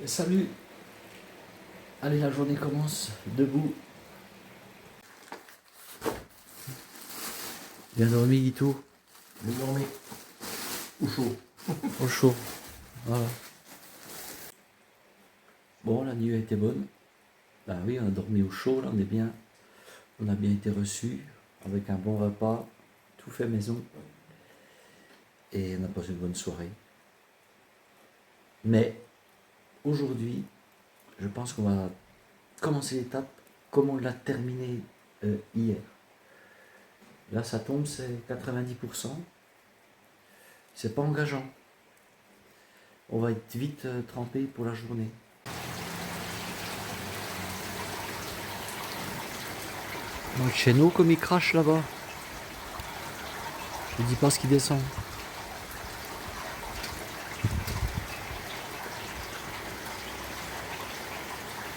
Salut. Allez, la journée commence. Debout. Bien dormi, Guito? Bien dormi. Au chaud. Au chaud. Voilà. Bon, la nuit a été bonne. Ben oui, on a dormi au chaud, là, on est bien. On a bien été reçus avec un bon repas, tout fait maison. Et on a passé une bonne soirée. Mais aujourd'hui, je pense qu'on va commencer l'étape comme on l'a terminé hier. Là, ça tombe, c'est 90%. C'est pas engageant. On va être vite trempé pour la journée. Dans le chéneau comme il crache là-bas. Je ne dis pas ce qui descend.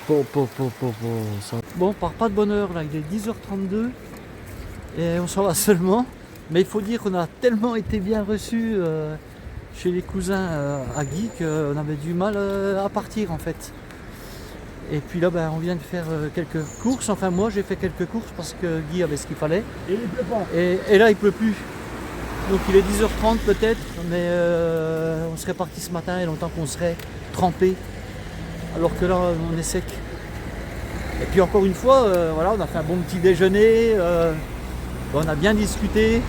Bon, on part pas de bonne heure là, il est 10h32 et on s'en va seulement. Mais il faut dire qu'on a tellement été bien reçus chez les cousins à Guy qu'on avait du mal à partir en fait. Et puis là, ben, on vient de faire quelques courses. Enfin, moi j'ai fait quelques courses parce que Guy avait ce qu'il fallait. Et il pleut pas. Et là, il pleut plus. Donc il est 10h30 peut-être, mais on serait parti ce matin et longtemps qu'on serait trempé. Alors que là, on est sec. Et puis encore une fois, voilà, on a fait un bon petit déjeuner, on a bien discuté,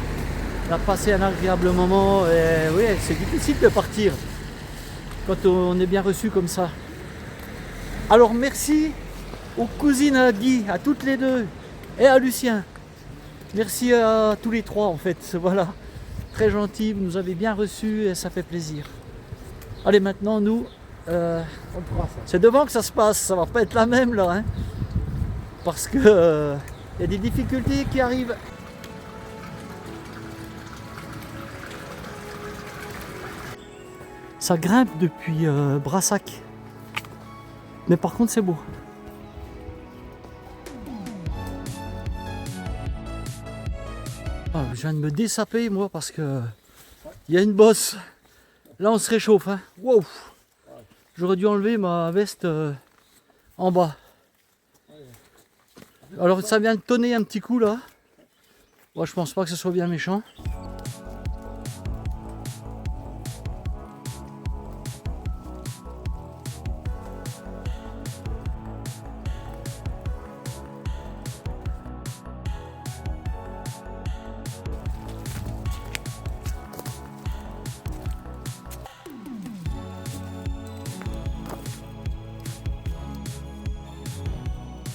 on a passé un agréable moment. Et oui, c'est difficile de partir quand on est bien reçu comme ça. Alors merci aux cousines à Guy, à toutes les deux, et à Lucien. Merci à tous les trois en fait, voilà. Très gentil, vous nous avez bien reçus et ça fait plaisir. Allez, maintenant nous, c'est devant que ça se passe, ça va pas être la même là, hein, parce que y a des difficultés qui arrivent. Ça grimpe depuis Brassac, mais par contre c'est beau. Ah, je viens de me dessaper moi parce que il y a une bosse. Là on se réchauffe, hein. Wow. J'aurais dû enlever ma veste en bas. Alors ça vient de tonner un petit coup là. Moi je pense pas que ce soit bien méchant.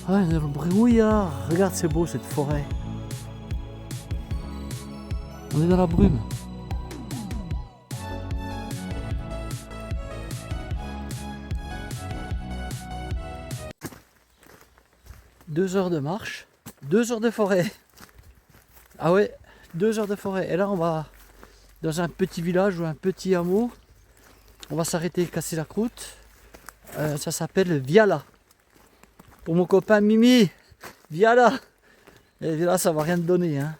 Ouais, dans le brouillard. Regarde, c'est beau cette forêt. On est dans la brume. Deux heures de marche, 2 heures de forêt. Ah ouais, 2 heures de forêt. Et là, on va dans un petit village ou un petit hameau. On va s'arrêter, casser la croûte. Ça s'appelle Viala. Pour mon copain Mimi, Viala. Et là, ça va rien te donner, hein.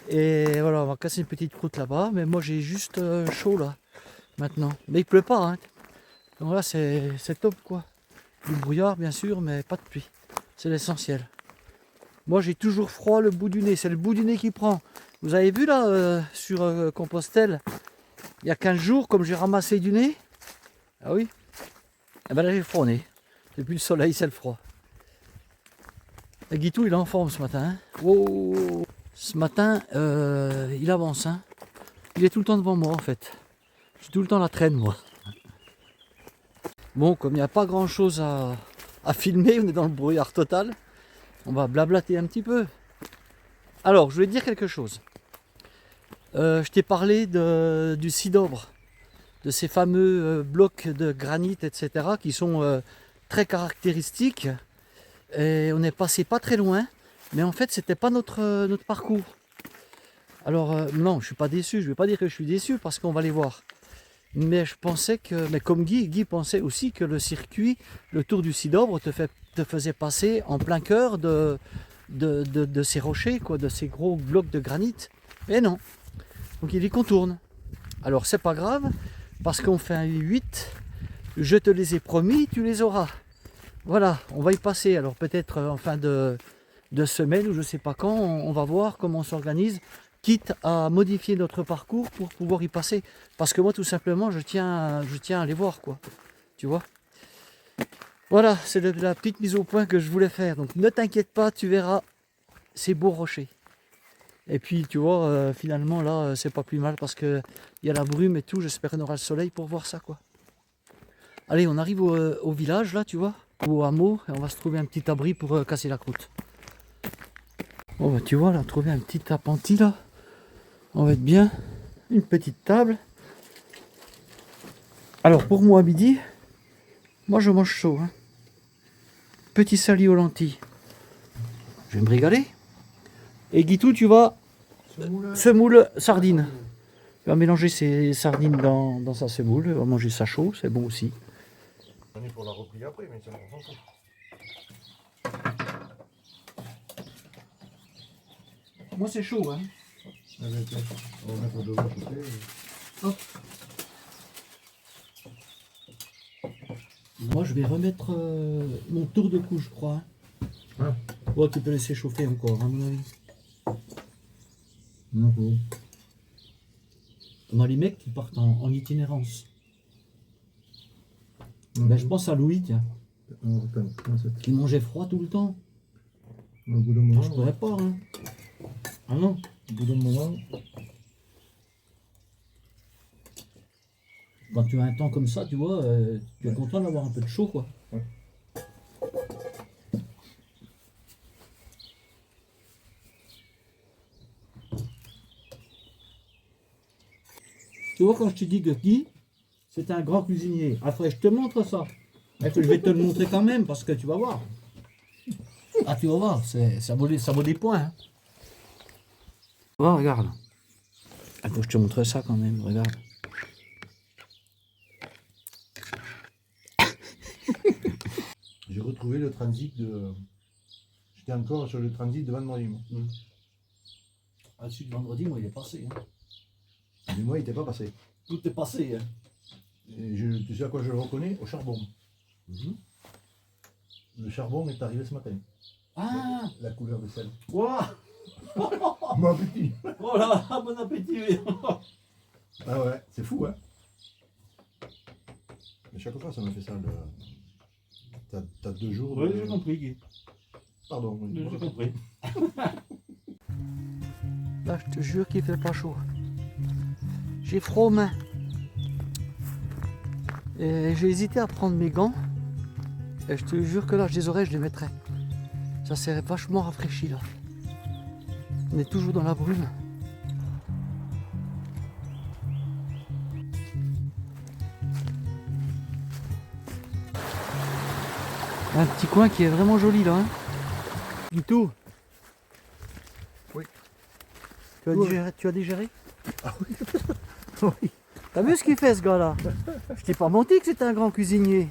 Et voilà, on va casser une petite croûte là-bas. Mais moi, j'ai juste chaud là, maintenant. Mais il pleut pas, hein. Donc là, c'est top, quoi. Du brouillard, bien sûr, mais pas de pluie. C'est l'essentiel. Moi, j'ai toujours froid le bout du nez. C'est le bout du nez qui prend. Vous avez vu là, sur Compostelle, il y a 15 jours, comme j'ai ramassé du nez. Ah oui. Et ben là, j'ai froid au nez. Depuis le soleil, c'est le froid. Et Guitou, il est en forme ce matin, hein. Wow. Ce matin, il avance, hein. Il est tout le temps devant moi, en fait. Je suis tout le temps à la traîne, moi. Bon, comme il n'y a pas grand chose à filmer, on est dans le brouillard total. On va blablater un petit peu. Alors, je voulais dire quelque chose. Je t'ai parlé du Cidobre, de ces fameux blocs de granit, etc., qui sont très caractéristiques. Et on est passé pas très loin, mais en fait, c'était pas notre parcours. Alors, non, je suis pas déçu. Je vais pas dire que je suis déçu parce qu'on va les voir. Mais je pensais que, mais comme Guy pensait aussi que le circuit, le tour du Cidobre te faisait passer en plein cœur de ces rochers, quoi, de ces gros blocs de granit. Mais non. Donc il y contourne. Alors c'est pas grave, parce qu'on fait un 8. Je te les ai promis, tu les auras. Voilà, on va y passer. Alors peut-être en fin de semaine ou je sais pas quand, on va voir comment on s'organise, quitte à modifier notre parcours pour pouvoir y passer. Parce que moi tout simplement je tiens à aller voir quoi. Tu vois. Voilà, c'est la petite mise au point que je voulais faire. Donc ne t'inquiète pas, tu verras ces beaux rochers. Et puis tu vois, finalement là c'est pas plus mal parce que il y a la brume et tout, j'espère qu'on aura le soleil pour voir ça quoi. Allez, on arrive au village là, tu vois, ou au hameau, et on va se trouver un petit abri pour casser la croûte. Bon bah tu vois, là, trouver un petit appentis là, on va être bien, une petite table. Alors pour moi à midi, moi je mange chaud, hein. Petit sali aux lentilles, je vais me régaler. Et Guitou, tu vas semoule sardine. Il va mélanger ses sardines dans sa semoule, il va manger ça chaud, c'est bon aussi. On est pour la reprise après, mais ça m'en fout. Moi c'est chaud, hein. On va mettre de l'eau chauffer. Hop. Moi je vais remettre mon tour de cou, je crois. Ah. Ouais, tu peux laisser chauffer encore, à mon avis. Non, pour. On a les mecs qui partent en itinérance. Ben, je pense à Louis, tiens, qui mangeait froid tout le temps. Au bout d'un moment, Je pourrais pas, hein. Ah non. au bout d'un moment, Quand tu as un temps comme ça, tu vois, tu es content d'avoir un peu de chaud, quoi. Ouais. Tu vois, quand je te dis que Guy, c'est un grand cuisinier. Après, je te montre ça. Et que je vais te le montrer quand même, parce que tu vas voir. Ah, tu vas voir, ça vaut des points. Hein. Oh, regarde. Attends, je te montre ça quand même, regarde. j'ai retrouvé le transit de. J'étais encore sur le transit de vendredi. Ah, celui de vendredi, moi, il est passé. Hein. Mais moi, il n'était pas passé. Tout est passé. Hein. Et tu sais à quoi je le reconnais? Au charbon. Le charbon est arrivé ce matin. Ah, La couleur de sel. wow. Mon petit. Oh là, bon appétit. Ah ouais, c'est fou, hein. Mais chaque fois, ça me fait ça. T'as 2 jours. Oui, j'ai compris, Guy. Pardon. Oui, J'ai compris. Là, je te jure qu'il fait pas chaud. J'ai froid aux mains. Et j'ai hésité à prendre mes gants. Et je te jure que là, je les aurais, je les mettrais. Ça serait vachement rafraîchi là. On est toujours dans la brume. Un petit coin qui est vraiment joli là. Hein. Du tout. Oui. Tu as digéré? Ah oui. Oui. T'as vu ce qu'il fait ce gars-là? Je t'ai pas menti que c'était un grand cuisinier.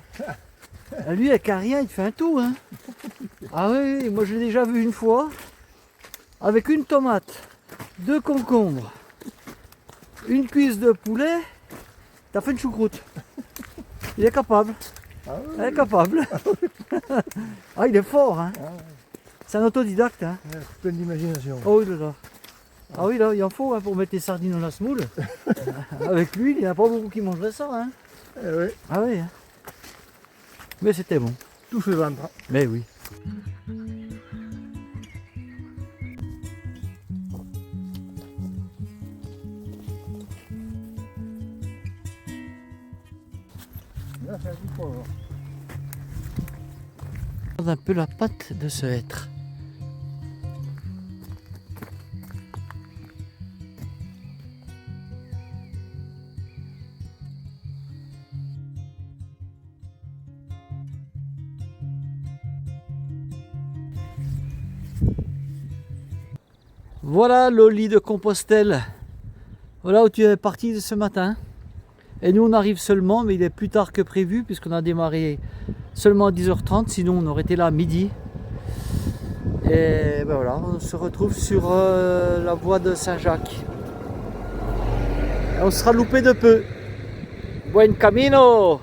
Lui, avec un rien, il fait un tout. Hein. Ah oui, moi je l'ai déjà vu une fois. Avec une tomate, 2 concombres, une cuisse de poulet, t'as fait une choucroute. Il est capable. Ah oui. Il est capable. Ah, il est fort. Hein. Ah, C'est un autodidacte. Hein. ouais, plein d'imagination. Oh là là. Ah oui, là, il en faut hein, pour mettre les sardines dans la semoule. Avec lui, il n'y en a pas beaucoup qui mangeraient ça. Hein. Eh ouais, Ah oui. Hein. Mais c'était bon. tout fait vendre. Mais oui. Là, c'est un coup fort. Un peu la pâte de ce hêtre. Voilà l'Oli de Compostelle. Voilà où tu es parti ce matin. Et nous on arrive seulement, mais il est plus tard que prévu puisqu'on a démarré seulement à 10h30, sinon on aurait été là à midi. Et ben voilà, on se retrouve sur la voie de Saint-Jacques. Et on sera loupé de peu. Buen camino!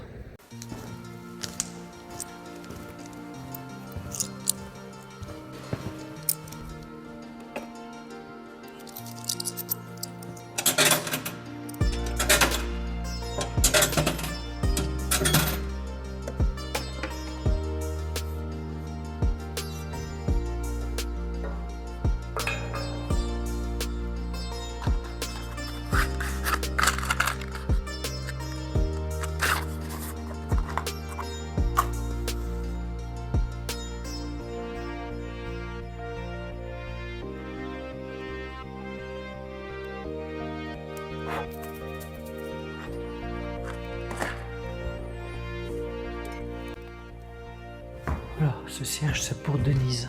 Ce cierge, c'est pour Denise.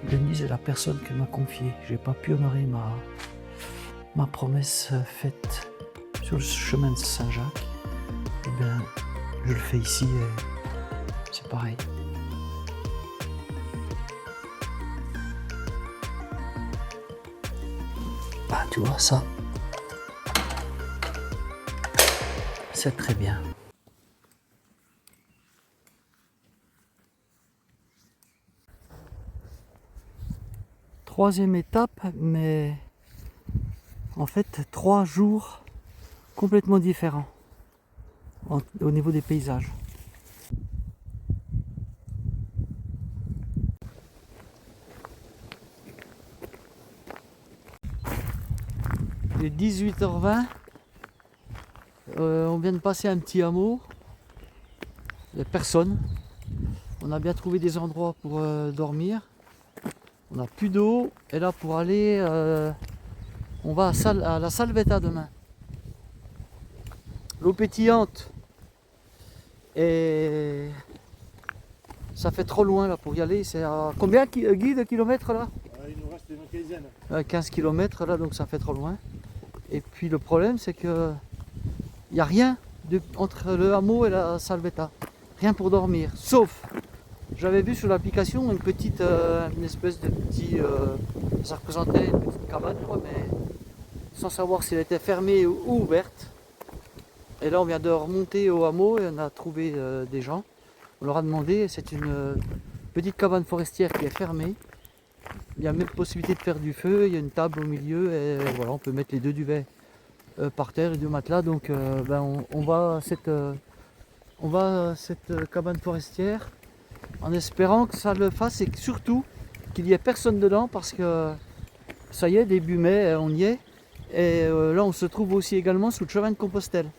Denise est la personne qu'elle m'a confiée. J'ai pas pu honorer ma promesse faite sur le chemin de Saint-Jacques. Eh bien, je le fais ici et c'est pareil. Ah, tu vois ça, c'est très bien. Troisième étape, mais en fait 3 jours complètement différents au niveau des paysages. Il est 18h20, on vient de passer un petit hameau, il n'y a personne, on a bien trouvé des endroits pour dormir, on n'a plus d'eau, et là pour aller, on va à la Salvetta demain. L'eau pétillante, et ça fait trop loin là pour y aller, c'est à combien Guy de kilomètres là? Il nous reste une quinzaine. 15 km là, donc ça fait trop loin. Et puis le problème c'est que il n'y a rien entre le hameau et la Salvetta. Rien pour dormir. Sauf, j'avais vu sur l'application une espèce de petit... ça représentait une petite cabane quoi, mais sans savoir si elle était fermée ou ouverte. Et là on vient de remonter au hameau et on a trouvé des gens. On leur a demandé, c'est une petite cabane forestière qui est fermée. Il y a même possibilité de faire du feu, il y a une table au milieu et voilà, on peut mettre les 2 duvets par terre, les 2 matelas. Donc on va à cette cabane forestière en espérant que ça le fasse et surtout qu'il n'y ait personne dedans parce que ça y est, début mai, on y est. Et là on se trouve aussi également sous le chemin de Compostelle.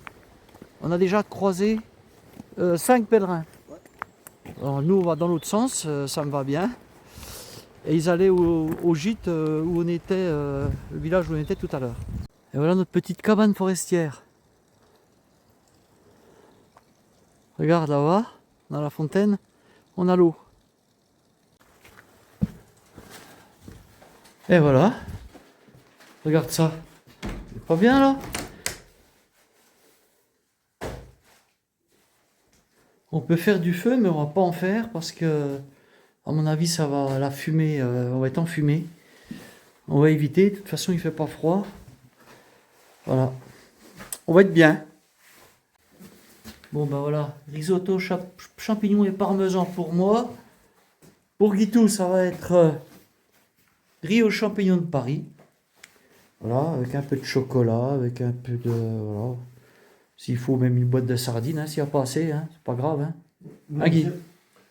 On a déjà croisé 5 pèlerins. Alors nous on va dans l'autre sens, ça me va bien. Et ils allaient au gîte où on était, le village où on était tout à l'heure. Et voilà notre petite cabane forestière. Regarde là-bas, dans la fontaine, on a l'eau. Et voilà. Regarde ça. C'est pas bien là? On peut faire du feu, mais on va pas en faire parce que, à mon avis, ça va, la fumée, on va être enfumé. On va éviter, de toute façon il fait pas froid. Voilà. On va être bien. Bon ben voilà, risotto champignons et parmesan pour moi. Pour Guitou, ça va être riz aux champignons de Paris. Voilà, avec un peu de chocolat, avec un peu de... Voilà. S'il faut même une boîte de sardines, hein, s'il n'y a pas assez, hein, c'est pas grave. Hein. Non, Ah, Guy.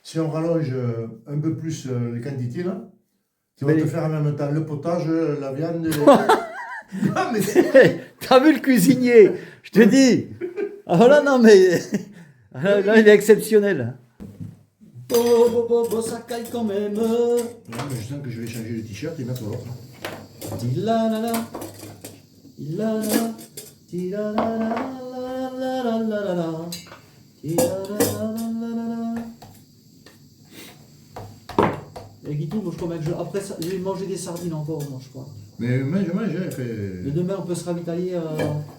si on rallonge un peu plus les quantités là, tu vas te faire en même temps le potage, la viande. Ah, mais T'as vu le cuisinier? Je te dis. Ah voilà, non mais... Là, il est exceptionnel. Ça caille quand même. Non, mais je sens que je vais changer de t-shirt et mettre l'autre. Tilalala, tilalala, tilalala, tilalala, tilalala. Et Guitou, moi je crois que après ça, je vais manger des sardines encore, moi je crois. Mais mange, hein, fait. Mais demain on peut se ravitailler À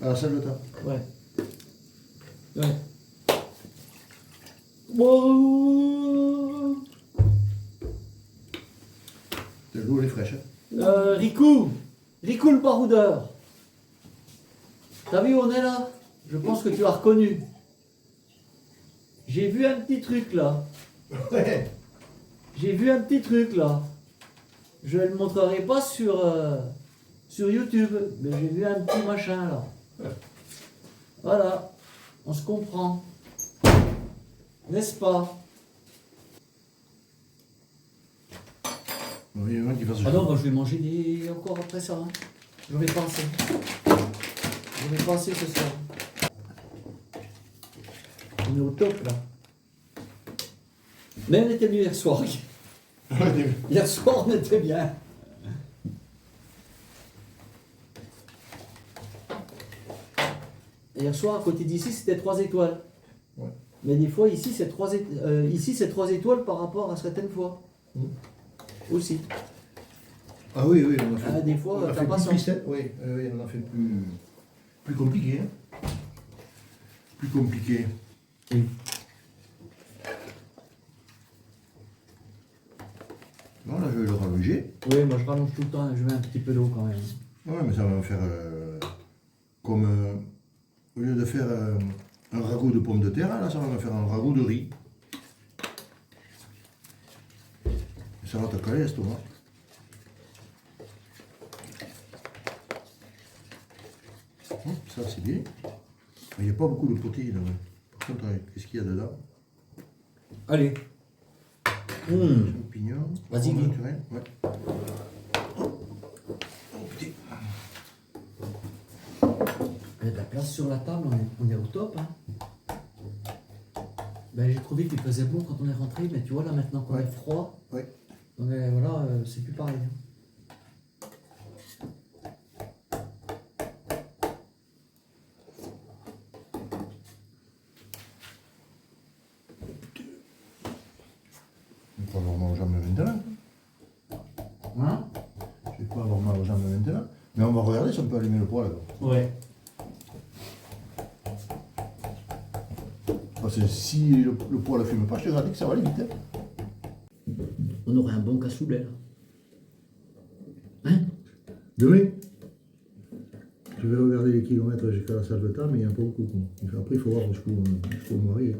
la salle de temps. Ouais. Ouais. Wow. L'eau elle est fraîche. Rico le baroudeur. T'as vu où on est là? Je pense que tu as reconnu. J'ai vu un petit truc là. Ouais. J'ai vu un petit truc là. Je ne le montrerai pas sur YouTube, mais j'ai vu un petit machin là. Voilà, on se comprend. N'est-ce pas? Bon, il y en a qui fassent Ah non, moi je vais manger encore après ça. Hein. Je vais penser. Je vais penser ce soir. On est au top là. Mais on était mieux hier soir. Hier soir on était bien. Hier soir à côté d'ici c'était 3 étoiles. Ouais. Mais des fois, ici, c'est 3 étoiles par rapport à certaines fois. Aussi. Ah oui, oui, on a fait, Des fois, on a t'as fait pas plus ça. triste, hein. Oui, on a fait plus compliqué. Hein. Plus compliqué. Oui. Bon, là, je vais le rallonger. Oui, moi je rallonge tout le temps, je mets un petit peu d'eau quand même. Ouais, mais ça va me faire comme au lieu de faire un ragoût de pommes de terre, là, ça va me faire un ragoût de riz. Et ça va te caler l'estomac. Ça c'est bien. Il n'y a pas beaucoup de protéines. Ouais. Par contre, qu'est-ce qu'il y a dedans? Allez. Champignons. Vas-y, Guy. Naturel. Ouais. Oh, putain. Il y a de la place sur la table, on est au top. Hein. Ben, j'ai trouvé qu'il faisait bon quand on est rentré, mais tu vois là maintenant qu'on est froid, voilà, c'est plus pareil. Je vais pas avoir mal aux jambes maintenant. Hein? Je vais pas avoir mal aux jambes maintenant. Mais on va regarder si on peut allumer le poêle. Ouais. Parce que si le poêle ne fume pas, je te garantis que ça va aller vite. Hein. On aurait un bon cassoulet là. Hein? Demain, je vais regarder les kilomètres jusqu'à la salle de temps, mais il n'y en a pas beaucoup. Après, il faut voir jusqu'où on va arriver.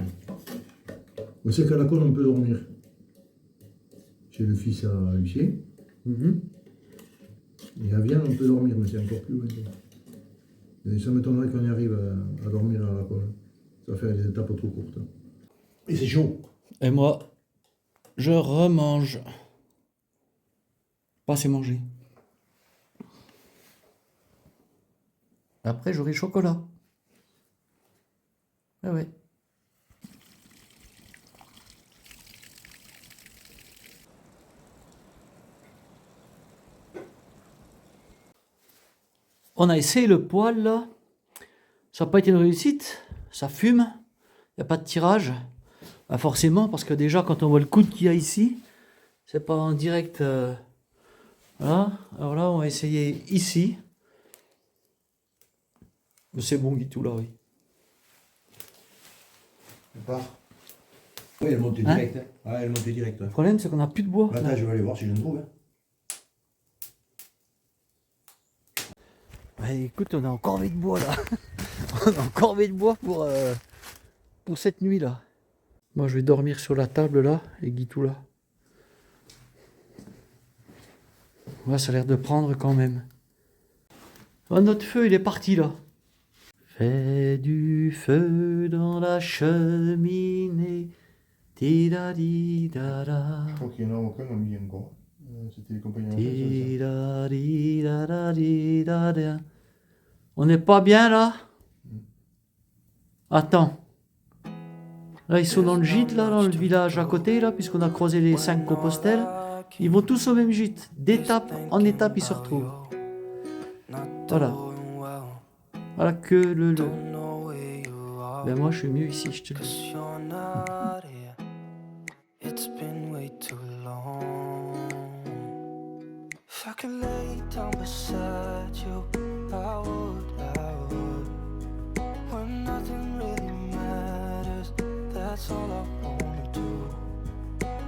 On sait qu'à la côte, on peut dormir. J'ai le fils à Lucien. Et à Vienne, on peut dormir, mais c'est encore plus loin. Et ça m'étonnerait qu'on y arrive à dormir à la côte. Ça va faire des étapes trop courtes. Et c'est chaud. Et moi, je remange. Pas assez mangé. Après, j'aurai chocolat. Ah ouais. On a essayé le poêle là. Ça n'a pas été une réussite. Ça fume. Il n'y a pas de tirage. Bah forcément, parce que déjà, quand on voit le coude qu'il y a ici, c'est pas en direct. Voilà. Alors là, on va essayer ici. Mais c'est bon, Guitou, là, oui. Oui, elle montait direct. Hein. Ah, elle montait direct. Le problème, c'est qu'on n'a plus de bois. Attends, je vais aller voir si je le trouve. Hein. Ouais, écoute, on a encore envie de bois, là. On a encore envie de bois pour cette nuit, là. Moi, je vais dormir sur la table, là, et Guitou, là. Ouais, ça a l'air de prendre quand même. Oh, notre feu, il est parti, là. Fais du feu dans la cheminée. Ti-da-di-da-da. Je crois qu'il y en a aucun à mis encore. C'était les compagnons. Ti-da-di-da-da-di-da-da. On n'est pas bien là? Attends. Là, ils sont dans le gîte, là, dans le village à côté, là, puisqu'on a croisé les 5 compostelles. Ils vont tous au même gîte. D'étape en étape, ils se retrouvent. Voilà. Voilà que le. Ben moi, je suis mieux ici, je te le dis. If I could lay down beside you, I would. When nothing really matters, that's all I wanna do.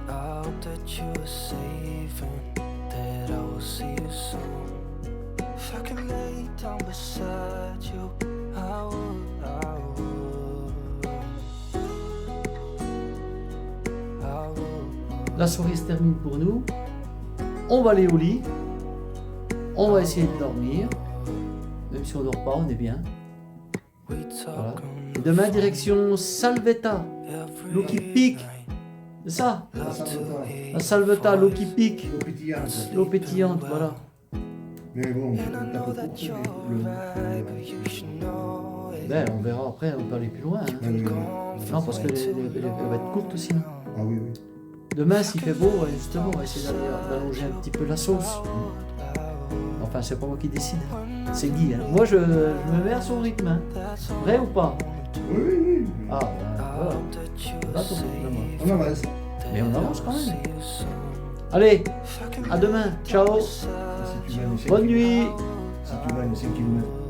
I hope that you are safe and that I will see you soon. If I could lay down beside you, I would. La soirée se termine pour nous. On va aller au lit. On va essayer de dormir. Même si on dort pas, on est bien. Voilà. Demain, direction Salvetta. L'eau qui pique. C'est ça? La Salvetta, l'eau qui pique. L'eau pétillante. L'eau pétillante, voilà. Mais bon, Ben, on verra après, on peut aller plus loin. Hein. Non, parce que elle va être courte aussi. Ah oui, oui. Demain, s'il fait beau, justement, on va essayer d'allonger un petit peu la sauce. Enfin, c'est pas moi qui décide. C'est Guy. Hein. Moi, je me mets à son rythme. Hein. Vrai ou pas? Oui, oui, oui. Ah, ben. Voilà. Pas ton problème. On avance. Mais on avance quand même. Allez, à demain. Ciao. Si tu mets une Bonne nuit. Si tu mets une 5 km.